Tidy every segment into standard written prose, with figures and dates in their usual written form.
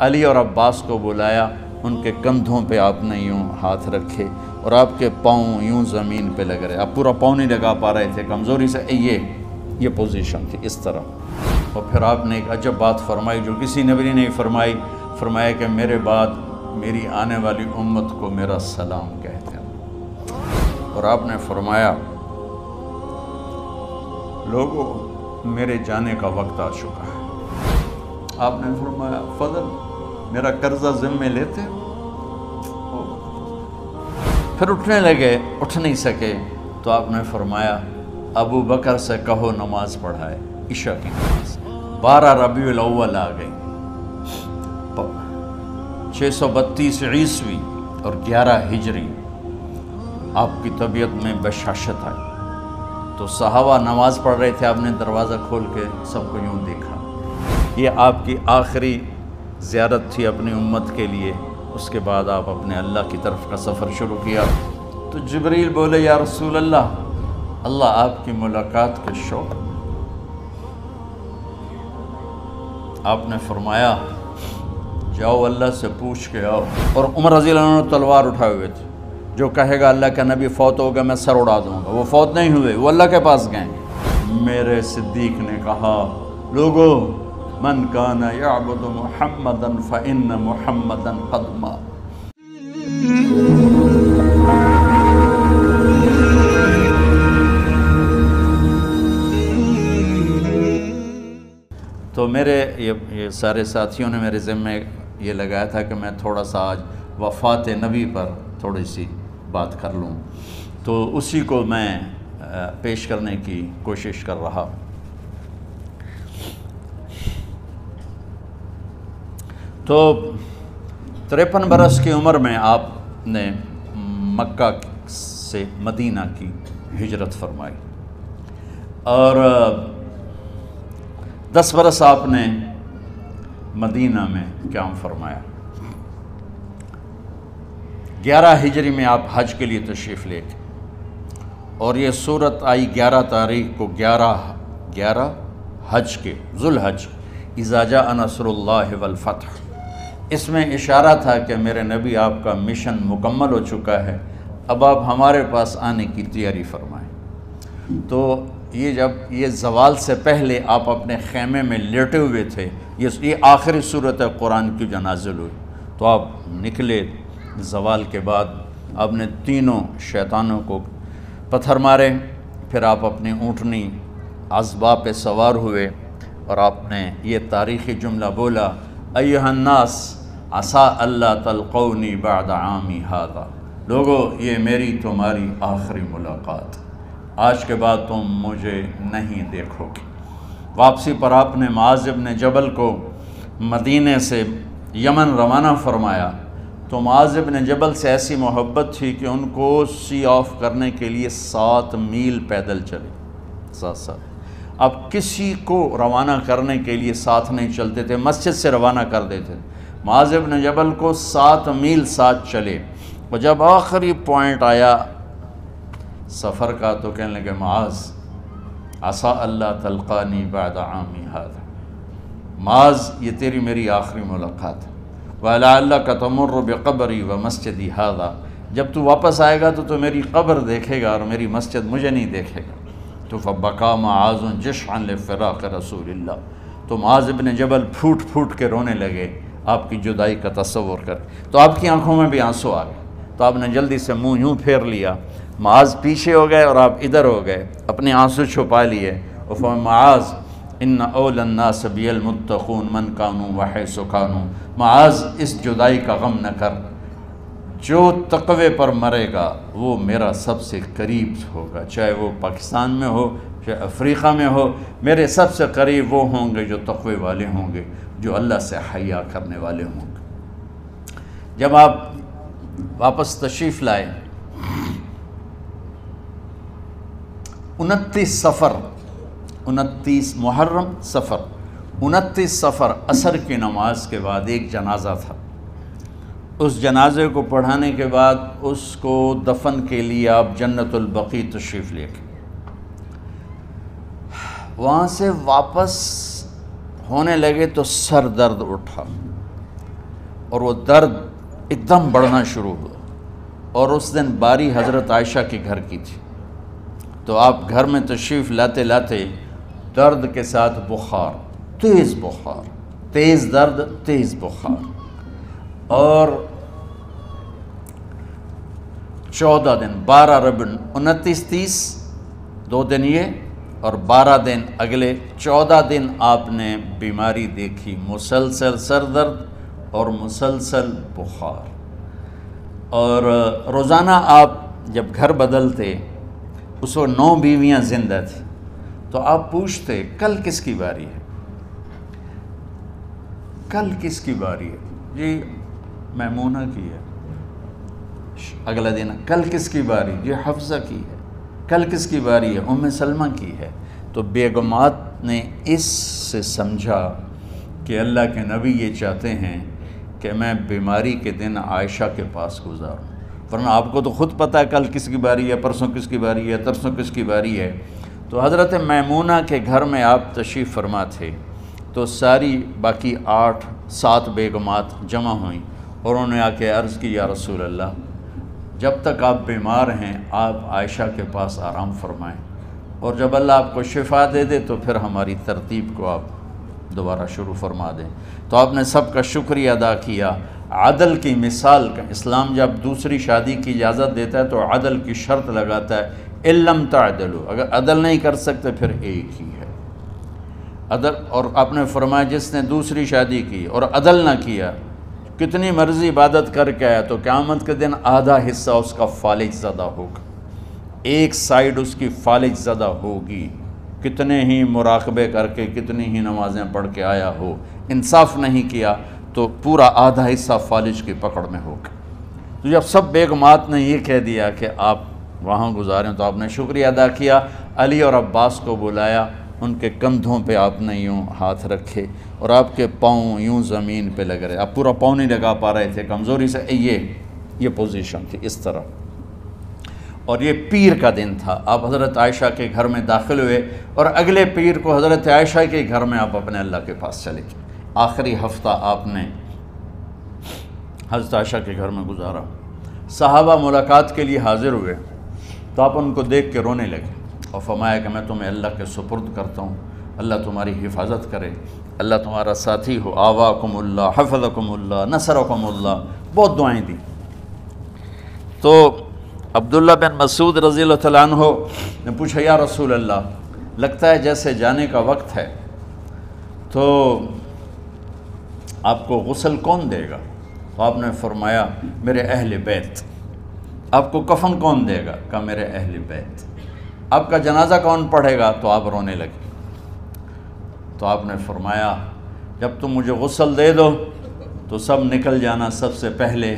علی اور عباس کو بلایا، ان کے کندھوں پہ آپ نے یوں ہاتھ رکھے اور آپ کے پاؤں یوں زمین پہ لگ رہے، آپ پورا پاؤں نہیں لگا پا رہے تھے کمزوری سے، یہ پوزیشن تھی اس طرح۔ اور پھر آپ نے ایک عجب بات فرمائی جو کسی نبی نے نہیں فرمائی، فرمایا کہ میرے بعد میری آنے والی امت کو میرا سلام کہتے ہیں، اور آپ نے فرمایا لوگوں میرے جانے کا وقت آ چکا ہے۔ آپ نے فرمایا فضل میرا قرضہ ذمے لیتے؟ پھر اٹھنے لگے، اٹھ نہیں سکے، تو آپ نے فرمایا ابو بکر سے کہو نماز پڑھائے، عشاء کی نماز۔ 12 ربیع الاول آ گئی، 632 عیسوی اور 11 ہجری، آپ کی طبیعت میں بشاشت آئی، تو صحابہ نماز پڑھ رہے تھے، آپ نے دروازہ کھول کے سب کو یوں دیکھا۔ یہ آپ کی آخری زیارت تھی اپنی امت کے لیے، اس کے بعد آپ اپنے اللہ کی طرف کا سفر شروع کیا۔ تو جبریل بولے یا رسول اللہ، اللہ آپ کی ملاقات کے شوق۔ آپ نے فرمایا جاؤ اللہ سے پوچھ کے آؤ، اور عمر رضی اللہ عنہ تلوار اٹھائے ہوئے تھے، جو کہے گا اللہ کا نبی فوت ہوگا میں سر اڑا دوں گا، وہ فوت نہیں ہوئے، وہ اللہ کے پاس گئے۔ میرے صدیق نے کہا لوگو من کان یعبد محمدا فإن محمدا قد مات۔ تو میرے یہ سارے ساتھیوں نے میرے ذمہ یہ لگایا تھا کہ میں تھوڑا سا آج وفات نبی پر تھوڑی سی بات کر لوں، تو اسی کو میں پیش کرنے کی کوشش کر رہا۔ تو 53 برس کی عمر میں آپ نے مکہ سے مدینہ کی ہجرت فرمائی، اور 10 برس آپ نے مدینہ میں قیام فرمایا۔ 11 ہجری میں آپ حج کے لیے تشریف لے گئے، اور یہ صورت آئی 11 تاریخ کو، 11 حج کے، ذوالحج، اذا جاء نصر اللہ والفتح۔ اس میں اشارہ تھا کہ میرے نبی آپ کا مشن مکمل ہو چکا ہے، اب آپ ہمارے پاس آنے کی تیاری فرمائیں۔ تو یہ زوال سے پہلے آپ اپنے خیمے میں لیٹے ہوئے تھے، یہ آخری صورت قرآن کی جو نازل ہوئی، تو آپ نکلے زوال کے بعد، آپ نے تینوں شیطانوں کو پتھر مارے، پھر آپ اپنی اونٹنی عذبہ پہ سوار ہوئے، اور آپ نے یہ تاریخی جملہ بولا ایھا الناس عسیٰ اللہ تلقونی بعد عامی ھذا، لوگو یہ میری تمہاری آخری ملاقات، آج کے بعد تم مجھے نہیں دیکھو گے۔ واپسی پر آپ نے معاذ بن جبل کو مدینے سے یمن روانہ فرمایا، تو معاذ بن جبل سے ایسی محبت تھی کہ ان کو سی آف کرنے کے لیے 7 میل پیدل چلے، 7۔ اب کسی کو روانہ کرنے کے لیے ساتھ نہیں چلتے تھے، مسجد سے روانہ کر دیتے تھے، معاذ بن جبل کو 7 میل ساتھ چلے، اور جب آخری پوائنٹ آیا سفر کا تو کہنے لگے معاذ عسیٰ اللہ تلقانی بعد عامی ھذا، معاذ یہ تیری میری آخری ملاقات ہے، وَلَعَلَّكَ تَمُرُّ بِقَبْرِي وَمَسْجِدِي ھذا، جب تو واپس آئے گا تو میری قبر دیکھے گا اور میری مسجد مجھے نہیں دیکھے گا۔ تو فَبَكَى مُعَاذٌ جِشْعًا لِفِرَاقِ رسول اللہ، تو معاذ بن جبل پھوٹ پھوٹ کے رونے لگے آپ کی جدائی کا تصور کر، تو آپ کی آنکھوں میں بھی آنسو آ گئے، تو آپ نے جلدی سے منہ یوں پھیر لیا، معاذ پیچھے ہو گئے اور آپ ادھر ہو گئے، اپنے آنسو چھپا لیے، اور فرمایا معاذ ان اولی الناس بی المتقون من کانوا وحیث کانوا، معاذ اس جدائی کا غم نہ کر، جو تقوی پر مرے گا وہ میرا سب سے قریب ہوگا، چاہے وہ پاکستان میں ہو چاہے افریقہ میں ہو، میرے سب سے قریب وہ ہوں گے جو تقوی والے ہوں گے، جو اللہ سے حیا کرنے والے ہوں گے۔ جب آپ واپس تشریف لائے، 29 محرم صفر، 29 صفر عصر کی نماز کے بعد ایک جنازہ تھا، اس جنازے کو پڑھانے کے بعد اس کو دفن کے لیے آپ جنت البقیع تشریف لے گئے۔ وہاں سے واپس ہونے لگے تو سر درد اٹھا، اور وہ درد ایک دم بڑھنا شروع ہوا، اور اس دن باری حضرت عائشہ کے گھر کی تھی، تو آپ گھر میں تشریف لاتے لاتے درد کے ساتھ بخار، تیز درد، تیز بخار، اور 14 دن 12 ربع 29 30 2 دن یہ اور 12 دن اگلے 14 دن آپ نے بیماری دیکھی، مسلسل سر درد اور مسلسل بخار۔ اور روزانہ آپ جب گھر بدلتے، اس وقت 9 بیویاں زندہ تھیں، تو آپ پوچھتے کل کس کی باری ہے، کل کس کی باری ہے؟ جی میمونہ کی ہے۔ اگلا دن کل کس کی باری؟ جی حفصہ کی ہے۔ کل کس کی باری ہے؟ ام سلمہ کی ہے۔ تو بیگمات نے اس سے سمجھا کہ اللہ کے نبی یہ چاہتے ہیں کہ میں بیماری کے دن عائشہ کے پاس گزاروں، ورنہ آپ کو تو خود پتہ ہے کل کس کی باری ہے، پرسوں کس کی باری ہے، ترسوں کس کی باری ہے۔ تو حضرت میمونہ کے گھر میں آپ تشریف فرما تھے، تو ساری باقی 7 بیگمات جمع ہوئیں اور انہوں نے آ کے عرض کی، یا رسول اللہ، جب تک آپ بیمار ہیں آپ عائشہ کے پاس آرام فرمائیں، اور جب اللہ آپ کو شفا دے دے تو پھر ہماری ترتیب کو آپ دوبارہ شروع فرما دیں۔ تو آپ نے سب کا شکریہ ادا کیا۔ عدل کی مثال کا اسلام جب دوسری شادی کی اجازت دیتا ہے تو عدل کی شرط لگاتا ہے، اِلَّمْ تَعْدِلُوا، اگر عدل نہیں کر سکتے پھر ایک ہی ہے عدل۔ اور آپ نے فرمایا جس نے دوسری شادی کی اور عدل نہ کیا، کتنی مرضی عبادت کر کے آیا، تو قیامت کے دن آدھا حصہ اس کا فالج زدہ ہوگا، ایک سائیڈ اس کی فالج زدہ ہوگی، کتنے ہی مراقبے کر کے کتنی ہی نمازیں پڑھ کے آیا ہو، انصاف نہیں کیا تو پورا آدھا حصہ فالج کی پکڑ میں ہوگا۔ تو جب سب بیگمات نے یہ کہہ دیا کہ آپ وہاں گزاریں تو آپ نے شکریہ ادا کیا، علی اور عباس کو بلایا، ان کے کندھوں پہ آپ نے یوں ہاتھ رکھے اور آپ کے پاؤں یوں زمین پہ لگ رہے، آپ پورا پاؤں نہیں لگا پا رہے تھے کمزوری سے، یہ پوزیشن تھی اس طرح۔ اور یہ پیر کا دن تھا، آپ حضرت عائشہ کے گھر میں داخل ہوئے اور اگلے پیر کو حضرت عائشہ کے گھر میں آپ اپنے اللہ کے پاس چلے گئے۔ آخری ہفتہ آپ نے حضرت عائشہ کے گھر میں گزارا۔ صحابہ ملاقات کے لیے حاضر ہوئے تو آپ ان کو دیکھ کے رونے لگے اور فرمایا کہ میں تمہیں اللہ کے سپرد کرتا ہوں، اللہ تمہاری حفاظت کرے، اللہ تمہارا ساتھی ہو، آواکم اللہ، حفظکم اللہ، نصرکم اللہ، بہت دعائیں دی۔ تو عبداللہ بن مسعود رضی اللہ تعالیٰ عنہ نے پوچھا، یا رسول اللہ، لگتا ہے جیسے جانے کا وقت ہے، تو آپ کو غسل کون دے گا؟ تو آپ نے فرمایا میرے اہل بیت۔ آپ کو کفن کون دے گا؟ کہا میرے اہل بیت۔ آپ کا جنازہ کون پڑھے گا؟ تو آپ رونے لگے۔ تو آپ نے فرمایا جب تم مجھے غسل دے دو تو سب نکل جانا، سب سے پہلے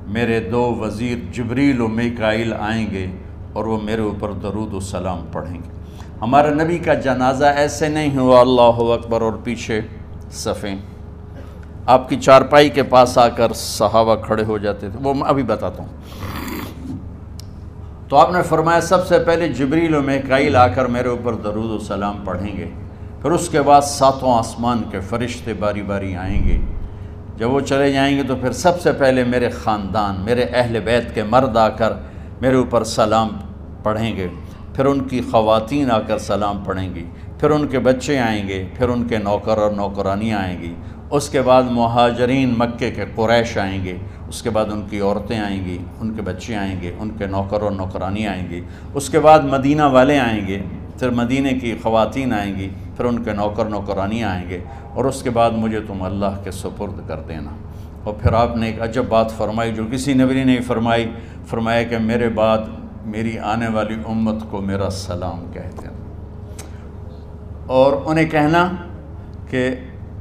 میرے 2 وزیر جبریل و میکائیل آئیں گے اور وہ میرے اوپر درود و سلام پڑھیں گے۔ ہمارے نبی کا جنازہ ایسے نہیں ہوا اللہ اکبر اور پیچھے صفیں، آپ کی چارپائی کے پاس آ کر صحابہ کھڑے ہو جاتے تھے، وہ میں ابھی بتاتا ہوں۔ تو آپ نے فرمایا سب سے پہلے جبریل و میکائیل آ کر میرے اوپر درود و سلام پڑھیں گے، پھر اس کے بعد 7 آسمان کے فرشتے باری باری آئیں گے۔ جب وہ چلے جائیں گے تو پھر سب سے پہلے میرے خاندان، میرے اہل بیت کے مرد آ کر میرے اوپر سلام پڑھیں گے، پھر ان کی خواتین آ کر سلام پڑھیں گی، پھر ان کے بچے آئیں گے، پھر ان کے نوکر اور نوکرانیاں آئیں گی، اس کے بعد مہاجرین مکے کے قریش آئیں گے، اس کے بعد ان کی عورتیں آئیں گی، ان کے بچے آئیں گے، ان کے نوکر اور نوکرانی آئیں گی، اس کے بعد مدینہ والے آئیں گے، پھر مدینہ کی خواتین آئیں گی، پھر ان کے نوکر نوکرانی آئیں گے، اور اس کے بعد مجھے تم اللہ کے سپرد کر دینا۔ اور پھر آپ نے ایک عجب بات فرمائی جو کسی نبی نے نہیں فرمائی، فرمایا کہ میرے بعد میری آنے والی امت کو میرا سلام کہہ دینا، اور انہیں کہنا کہ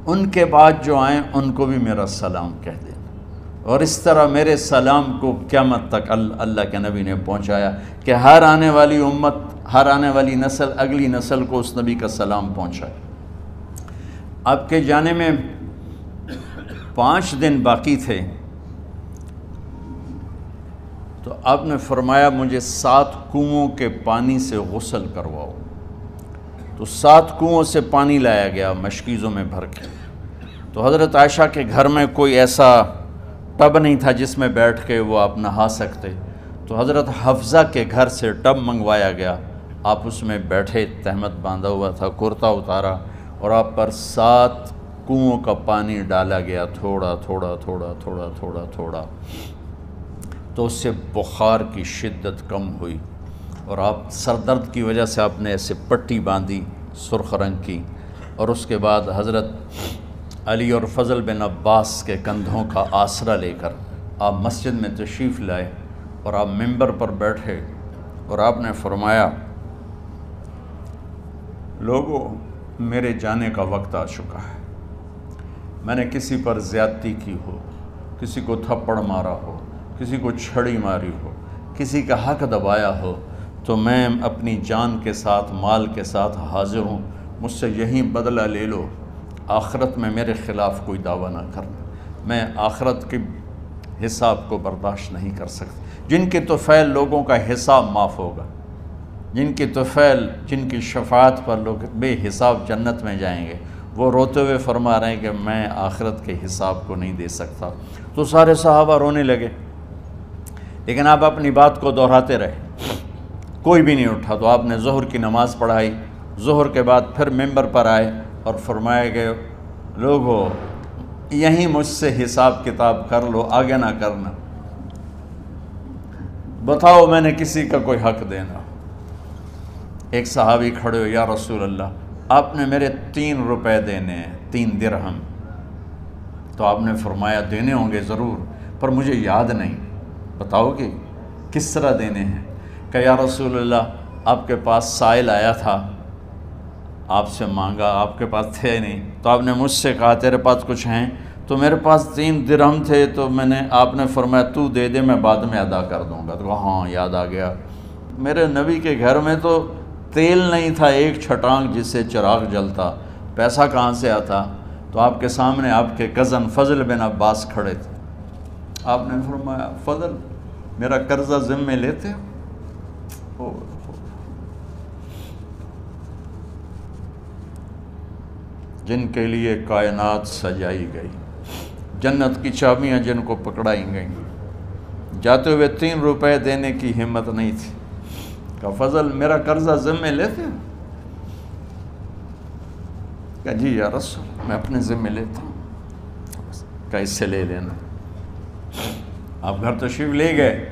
ان کے بعد جو آئیں ان کو بھی میرا سلام کہہ دینا۔ اور اس طرح میرے سلام کو قیامت تک اللہ کے نبی نے پہنچایا کہ ہر آنے والی امت، ہر آنے والی نسل، اگلی نسل کو اس نبی کا سلام پہنچائے۔ آپ کے جانے میں 5 دن باقی تھے تو آپ نے فرمایا مجھے 7 کنوؤں کے پانی سے غسل کرواؤ۔ تو 7 کنوؤں سے پانی لایا گیا مشکیزوں میں بھر کے۔ تو حضرت عائشہ کے گھر میں کوئی ایسا ٹب نہیں تھا جس میں بیٹھ کے وہ آپ نہا سکتے، تو حضرت حفصہ کے گھر سے ٹب منگوایا گیا، آپ اس میں بیٹھے، تہمت باندھا ہوا تھا، کرتا اتارا، اور آپ پر 7 کنوؤں کا پانی ڈالا گیا، تھوڑا تھوڑا تھوڑا تھوڑا تھوڑا تھوڑا، تو اس سے بخار کی شدت کم ہوئی، اور آپ سر درد کی وجہ سے آپ نے ایسے پٹی باندھی سرخ رنگ کی، اور اس کے بعد حضرت علی اور فضل بن عباس کے کندھوں کا آسرا لے کر آپ مسجد میں تشریف لائے، اور آپ ممبر پر بیٹھے، اور آپ نے فرمایا، لوگوں میرے جانے کا وقت آ چکا ہے، میں نے کسی پر زیادتی کی ہو، کسی کو تھپڑ مارا ہو، کسی کو چھڑی ماری ہو، کسی کا حق دبایا ہو، تو میں اپنی جان کے ساتھ، مال کے ساتھ حاضر ہوں، مجھ سے یہیں بدلہ لے لو، آخرت میں میرے خلاف کوئی دعویٰ نہ کرنا، میں آخرت کے حساب کو برداشت نہیں کر سکتا۔ جن کے طفیل لوگوں کا حساب معاف ہوگا، جن کی طفیل، جن کی شفاعت پر لوگ بے حساب جنت میں جائیں گے، وہ روتے ہوئے فرما رہے ہیں کہ میں آخرت کے حساب کو نہیں دے سکتا۔ تو سارے صحابہ رونے لگے، لیکن آپ اپنی بات کو دہراتے رہے، کوئی بھی نہیں اٹھا۔ تو آپ نے ظہر کی نماز پڑھائی، ظہر کے بعد پھر ممبر پر آئے اور فرمایا کہ لوگو یہیں مجھ سے حساب کتاب کر لو، آگے نہ کرنا، بتاؤ میں نے کسی کا کوئی حق دینا۔ ایک صحابی کھڑے ہو، یا رسول اللہ آپ نے میرے 3 روپے دینے ہیں، 3 درہم۔ تو آپ نے فرمایا دینے ہوں گے ضرور، پر مجھے یاد نہیں، بتاؤ کہ کس طرح دینے ہیں؟ کہ یا رسول اللہ آپ کے پاس سائل آیا تھا، آپ سے مانگا، آپ کے پاس تھے نہیں، تو آپ نے مجھ سے کہا تیرے پاس کچھ ہیں؟ تو میرے پاس 3 درہم تھے، تو آپ نے فرمایا تو دے دے، میں بعد میں ادا کر دوں گا۔ تو کہا ہاں یاد آ گیا، میرے نبی کے گھر میں تو تیل نہیں تھا ایک چھٹانگ جس سے چراغ جلتا، پیسہ کہاں سے آتا؟ تو آپ کے سامنے آپ کے کزن فضل بن عباس کھڑے تھے، آپ نے فرمایا فضل میرا قرضہ ذمے لیتے ہو؟ جن کے لیے کائنات سجائی گئی، جنت کی چابیاں جن کو پکڑائی گئیں، جاتے ہوئے 3 روپے دینے کی ہمت نہیں تھی، کہا فضل میرا قرضہ ذمے لیتے ہو؟ کہا جی یا رسول میں اپنے ذمے لیتا ہوں۔ کہا اس سے لے لینا۔ آپ گھر تشریف لے گئے،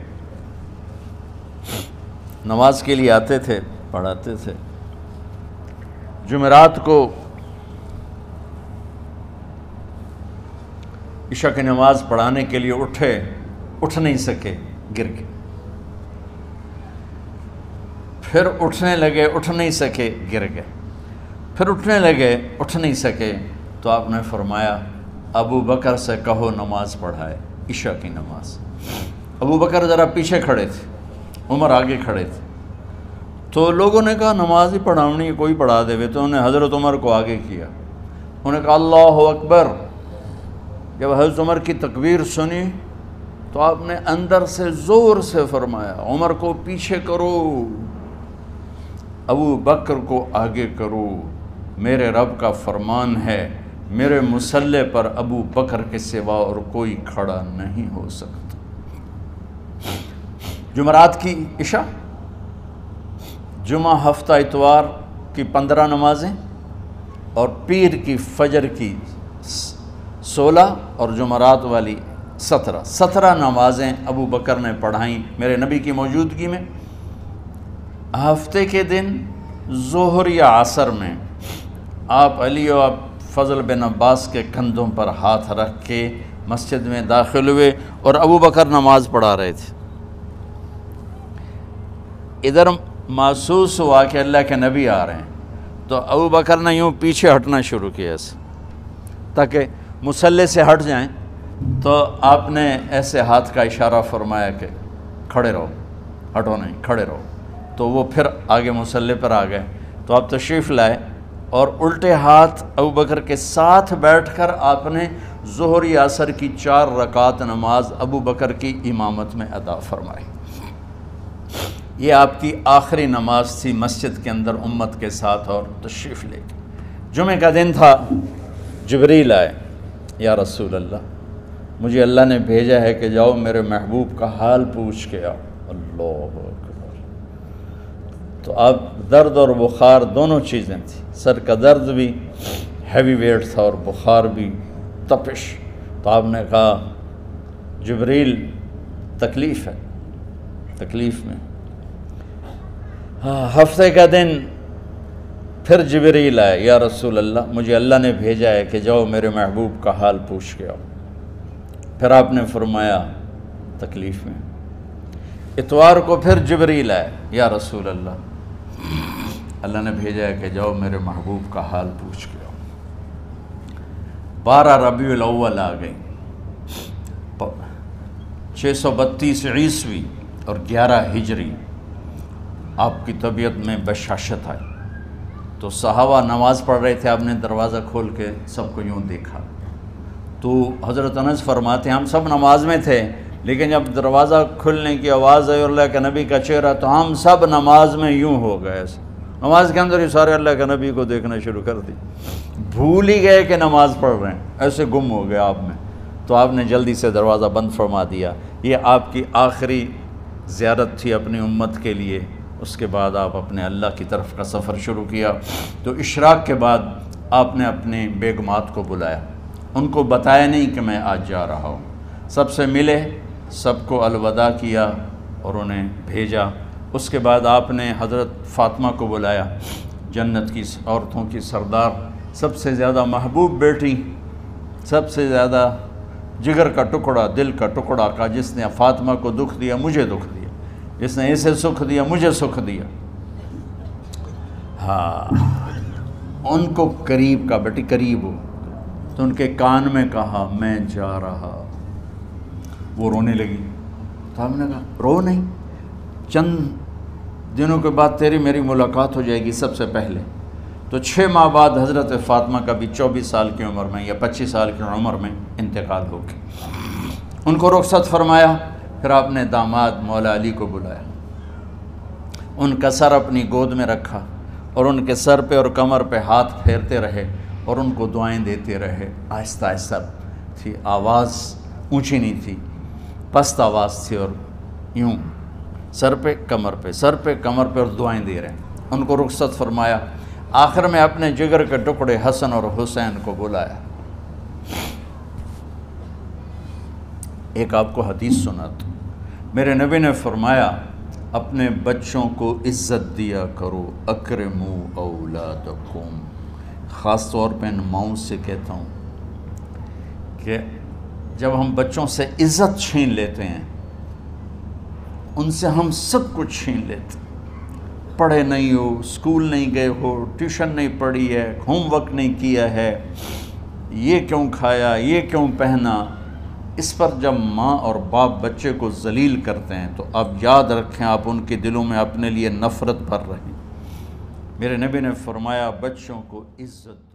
نماز کے لیے آتے تھے، پڑھاتے تھے۔ جمعرات کو عشاء کی نماز پڑھانے کے لیے اٹھ نہیں سکے، گر گئے، پھر اٹھنے لگے، اٹھ نہیں سکے، گر گئے، پھر اٹھنے لگے، اٹھ نہیں سکے، تو آپ نے فرمایا ابو بکر سے کہو نماز پڑھائے، عشاء کی نماز۔ ابو بکر ذرا پیچھے کھڑے تھے، عمر آگے کھڑے تھے، تو لوگوں نے کہا نماز ہی پڑھاؤنی ہے، کوئی پڑھا دے، تو انہوں نے حضرت عمر کو آگے کیا، انہوں نے کہا اللہ اکبر۔ جب حضرت عمر کی تکبیر سنی تو آپ نے اندر سے زور سے فرمایا عمر کو پیچھے کرو، ابو بکر کو آگے کرو، میرے رب کا فرمان ہے میرے مصلی پر ابو بکر کے سوا اور کوئی کھڑا نہیں ہو سکتا۔ جمعرات کی عشاء، جمعہ ہفتہ اتوار کی 15 نمازیں، اور پیر کی فجر کی 16 اور جمعرات والی 17 نمازیں ابو بکر نے پڑھائیں میرے نبی کی موجودگی میں۔ ہفتے کے دن ظہر یا عصر میں آپ علی و فضل بن عباس کے کندھوں پر ہاتھ رکھ کے مسجد میں داخل ہوئے، اور ابو بکر نماز پڑھا رہے تھے۔ ادھر محسوس ہوا کہ اللہ کے نبی آ رہے ہیں، تو ابو بکر نے یوں پیچھے ہٹنا شروع کیا ایسے تاکہ مصلی سے ہٹ جائیں، تو آپ نے ایسے ہاتھ کا اشارہ فرمایا کہ کھڑے رہو، ہٹو نہیں، کھڑے رہو، تو وہ پھر آگے مصلی پر آ گئے۔ تو آپ تشریف لائے اور الٹے ہاتھ ابو بکر کے ساتھ بیٹھ کر آپ نے ظہر یا عصر کی 4 رکعت نماز ابو بکر کی امامت میں ادا فرمائی۔ یہ آپ کی آخری نماز تھی مسجد کے اندر امت کے ساتھ، اور تشریف لے گئے۔ جمعہ کا دن تھا، جبریل آئے، یا رسول اللہ مجھے اللہ نے بھیجا ہے کہ جاؤ میرے محبوب کا حال پوچھ کے آؤ۔ اللہ اکبر۔ تو اب درد اور بخار دونوں چیزیں تھیں، سر کا درد بھی ہیوی ویٹ تھا اور بخار بھی، تپش۔ تو آپ نے کہا جبریل تکلیف ہے، تکلیف میں۔ ہفتے کا دن پھر جبریل آئے، یا رسول اللہ مجھے اللہ نے بھیجا ہے کہ جاؤ میرے محبوب کا حال پوچھ کے آؤ۔ پھر آپ نے فرمایا تکلیف میں۔ اتوار کو پھر جبریل آئے، یا رسول اللہ نے بھیجا ہے کہ جاؤ میرے محبوب کا حال پوچھ کے آؤ۔ 12 ربیع الاول آ گئی، 632 عیسوی اور 11 ہجری، آپ کی طبیعت میں بشاشت آئی۔ تو صحابہ نماز پڑھ رہے تھے، آپ نے دروازہ کھول کے سب کو یوں دیکھا۔ تو حضرت انس فرماتے ہیں ہم سب نماز میں تھے، لیکن جب دروازہ کھلنے کی آواز آئی اور اللہ کے نبی کا چہرہ، تو ہم سب نماز میں یوں ہو گئے، نماز کے اندر ہی سارے اللہ کے نبی کو دیکھنا شروع کر دی، بھول ہی گئے کہ نماز پڑھ رہے ہیں، ایسے گم ہو گئے آپ میں۔ تو آپ نے جلدی سے دروازہ بند فرما دیا۔ یہ آپ کی آخری زیارت تھی اپنی امت کے لیے۔ اس کے بعد آپ اپنے اللہ کی طرف کا سفر شروع کیا۔ تو اشراق کے بعد آپ نے اپنے بیگمات کو بلایا، ان کو بتایا نہیں کہ میں آج جا رہا ہوں، سب سے ملے، سب کو الوداع کیا اور انہیں بھیجا۔ اس کے بعد آپ نے حضرت فاطمہ کو بلایا، جنت کی عورتوں کی سردار، سب سے زیادہ محبوب بیٹی، سب سے زیادہ جگر کا ٹکڑا، دل کا ٹکڑا کا، جس نے فاطمہ کو دکھ دیا مجھے دکھ دیا، جس نے اسے سکھ دیا مجھے سکھ دیا۔ ہاں، ان کو قریب کا، بیٹی قریب ہو، تو ان کے کان میں کہا میں جا رہا۔ وہ رونے لگی، تو ہم نے کہا رو نہیں، چند دنوں کے بعد تیری میری ملاقات ہو جائے گی سب سے پہلے۔ تو 6 ماہ بعد حضرت فاطمہ کا بھی 24 سال کی عمر میں یا 25 سال کی عمر میں انتقال ہو گیا۔ ان کو رخصت فرمایا۔ پھر آپ نے داماد مولا علی کو بلایا، ان کا سر اپنی گود میں رکھا اور ان کے سر پہ اور کمر پہ ہاتھ پھیرتے رہے اور ان کو دعائیں دیتے رہے۔ آہستہ آہستہ تھی، آواز اونچی نہیں تھی، پست آواز تھی، اور یوں سر پہ کمر پہ، سر پہ کمر پہ، اور دعائیں دے رہے ہیں۔ ان کو رخصت فرمایا۔ آخر میں اپنے جگر کے ٹکڑے حسن اور حسین کو بلایا۔ ایک آپ کو حدیث سناتا ہوں۔ میرے نبی نے فرمایا اپنے بچوں کو عزت دیا کرو، اکرموا اولادکم۔ خاص طور پہ ان ماؤں سے کہتا ہوں کہ جب ہم بچوں سے عزت چھین لیتے ہیں، ان سے ہم سب کچھ چھین لیتے ہیں۔ پڑھے نہیں ہو، اسکول نہیں گئے ہو، ٹیوشن نہیں پڑھی ہے، ہوم ورک نہیں کیا ہے، یہ کیوں کھایا، یہ کیوں پہنا، اس پر جب ماں اور باپ بچے کو ذلیل کرتے ہیں تو اب یاد رکھیں آپ ان کے دلوں میں اپنے لیے نفرت بھر رہے ہیں۔ میرے نبی نے فرمایا بچوں کو عزت